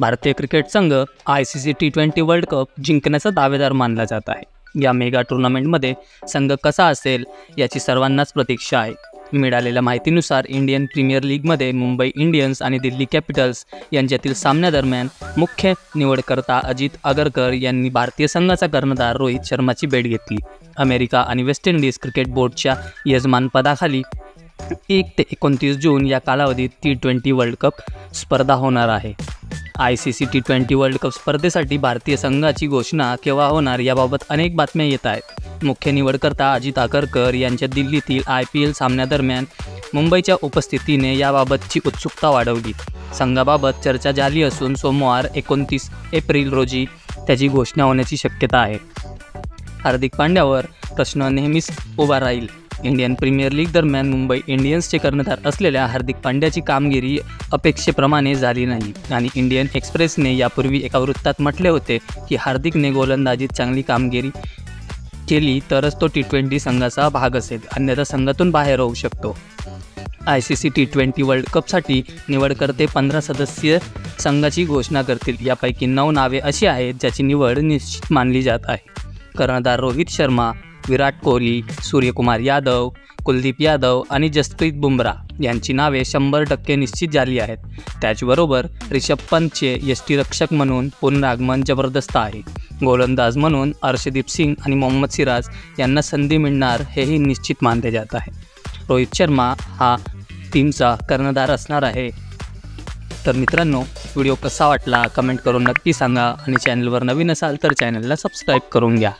भारतीय क्रिकेट संघ ICC T20 world cup जिंकण्याचा दावेदार मानला जात आहे। या मेगा टूर्नामेंटमध्ये संघ कसा असेल याची सर्वांनाच प्रतीक्षा आहे। मिळालेल्या माहितीनुसार इंडियन प्रीमियर लीगमध्ये मुंबई इंडियन्स आणि दिल्ली कॅपिटल्स यांच्यातील सामन्यादरम्यान मुख्य निवडकर्ता अजित आगरकर यांनी भारतीय संघाचा कर्णधार रोहित शर्माची भेट घेतली। अमेरिका आणि वेस्ट इंडिज क्रिकेट बोर्डच्या यजमानपदाखाली 1 ते 29 जून या कालावधीत T20 वर्ल्ड कप स्पर्धा होणार आहे। ICC T20 वर्ल्ड कप स्पर्धेसाठी भारतीय संघाची घोषणा केव्हा होणार याबाबत अनेक बातम्या येत आहेत। मुख्य निवडकर्ता अजित आगरकर यांच्या दिल्लीतील IPL सामन्यादरम्यान मुंबईच्या उपस्थितीने याबाबतची उत्सुकता वाढवली। संघाबाबत चर्चा झाली असून सोमवार 29 एप्रिल रोजी त्याची घोषणा होण्याची शक्यता आहे। हार्दिक पांड्यावर प्रश्न नेहमीच उभा राहील। इंडियन प्रीमियर लीग दरम्यान मुंबई इंडियन्सचे कर्णधार असलेल्या हार्दिक पांड्याची कामगिरी अपेक्षेप्रमाणे झाली नाही आणि इंडियन एक्सप्रेसने यापूर्वी एका वृत्तात म्हटले होते की हार्दिकने गोलंदाजीत चांगली कामगिरी केली तरच तो T20 संघाचा भाग असेल, अन्यथा संघातून बाहेर होऊ शकतो। ICC T20 वर्ल्ड कपसाठी निवडकर्ते 15 सदस्यीय संघाची घोषणा करतील। यापैकी 9 नावे अशी आहेत ज्याची निवड निश्चित मानली जात आहे। कर्णधार रोहित शर्मा, विराट कोहली, सूर्यकुमार यादव, कुलदीप यादव आणि जसप्रीत बुमराह यांची नावे 100% निश्चित झाली आहेत। त्याचबरोबर रिषभ पंतचे यष्टीरक्षक म्हणून पुनरागमन जबरदस्त आहे। गोलंदाज म्हणून अर्शदीप सिंग आणि मोहम्मद सिराज यांना संधी मिळणार हेही निश्चित मानले जात आहे। रोहित शर्मा हा टीमचा कर्णधार असणार आहे। तर मित्रांनो, व्हिडिओ कसा वाटला कमेंट करून नक्की सांगा आणि चॅनलवर नवीन असाल तर चॅनलला सबस्क्राईब करून घ्या।